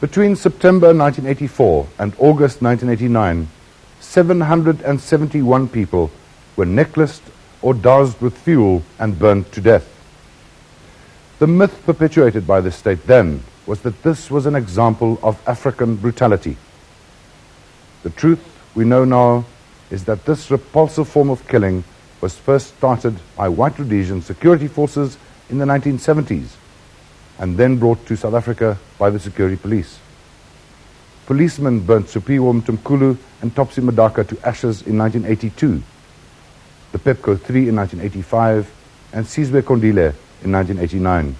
Between September 1984 and August 1989, 771 people were necklaced or doused with fuel and burned to death. The myth perpetuated by the state then was that this was an example of African brutality. The truth we know now is that this repulsive form of killing was first started by white Rhodesian security forces in the 1970s and then brought to South Africa by the security police. Policemen burnt Supiwo Mtumkulu and Topsy Madaka to ashes in 1982, the Pepco 3 in 1985, and Sizwe Kondile in 1989.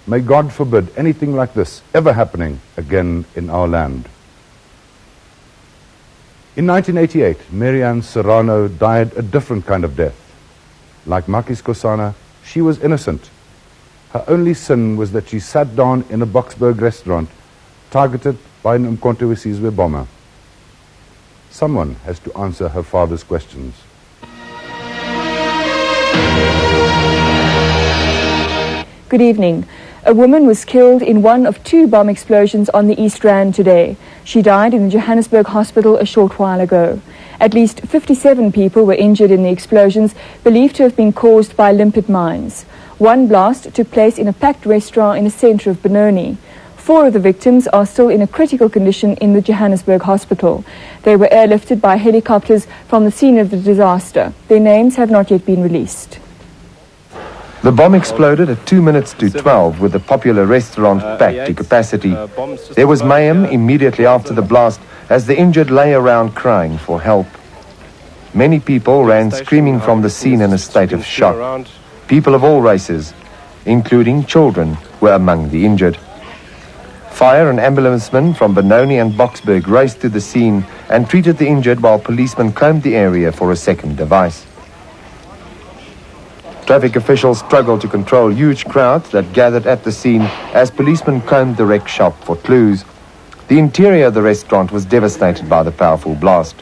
May God forbid anything like this ever happening again in our land. In 1988, Marianne Serrano died a different kind of death. Like Makis Kosana, she was innocent. Her only sin was that she sat down in a Boksburg restaurant targeted by an Umkhonto we Sizwe bomber. Someone has to answer her father's questions. Good evening. A woman was killed in one of 2 bomb explosions on the East Rand today. She died in the Johannesburg hospital a short while ago. At least 57 people were injured in the explosions, believed to have been caused by limpet mines. One blast took place in a packed restaurant in the centre of Benoni. 4 of the victims are still in a critical condition in the Johannesburg hospital. They were airlifted by helicopters from the scene of the disaster. Their names have not yet been released. The bomb exploded at 2 minutes to 12 with the popular restaurant packed to capacity. There was mayhem immediately after the blast as the injured lay around crying for help. Many people ran screaming from the scene in a state of shock. People of all races, including children, were among the injured. Fire and ambulancemen from Benoni and Boksburg raced to the scene and treated the injured while policemen combed the area for a second device. Traffic officials struggled to control huge crowds that gathered at the scene as policemen combed the wreck shop for clues. The interior of the restaurant was devastated by the powerful blast.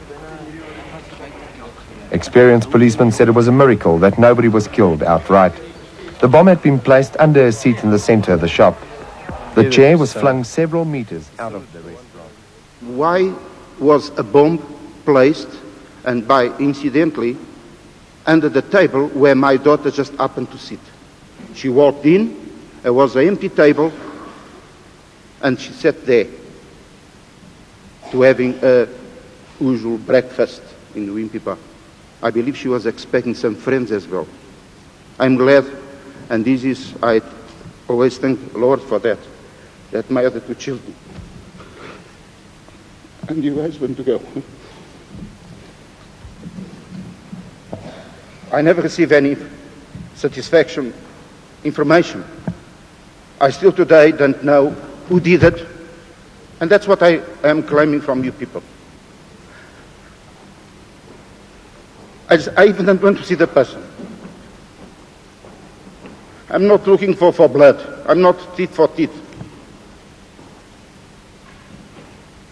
Experienced policemen said it was a miracle that nobody was killed outright. The bomb had been placed under a seat in the center of the shop. The chair was flung several meters out of the restaurant. Why was a bomb placed, and by incidentally, under the table where my daughter just happened to sit? She walked in, there was an empty table, and she sat there to having a usual breakfast in the Wimpipa. I believe she was expecting some friends as well. I'm glad, and this is, I always thank the Lord for that my other 2 children and you guys went to go. I never received any satisfaction information. I still today don't know who did it, and that's what I am claiming from you people. I even don't want to see the person. I'm not looking for blood. I'm not teeth for teeth.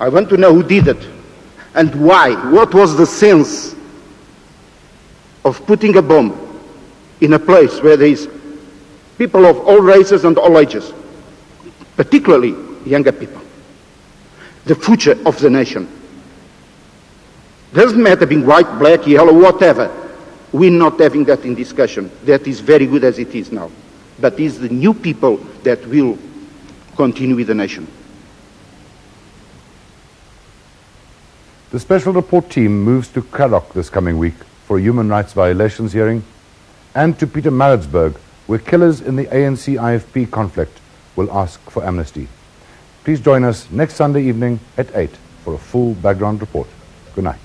I want to know who did it and why. What was the sense of putting a bomb in a place where there is people of all races and all ages, particularly younger people, the future of the nation? Doesn't matter being white, black, yellow, whatever. We're not having that in discussion. That is very good as it is now. But it's the new people that will continue with the nation. The Special Report Team moves to Kraddock this coming week for a human rights violations hearing, and to Pietermaritzburg, where killers in the ANC-IFP conflict will ask for amnesty. Please join us next Sunday evening at 8 for a full background report. Good night.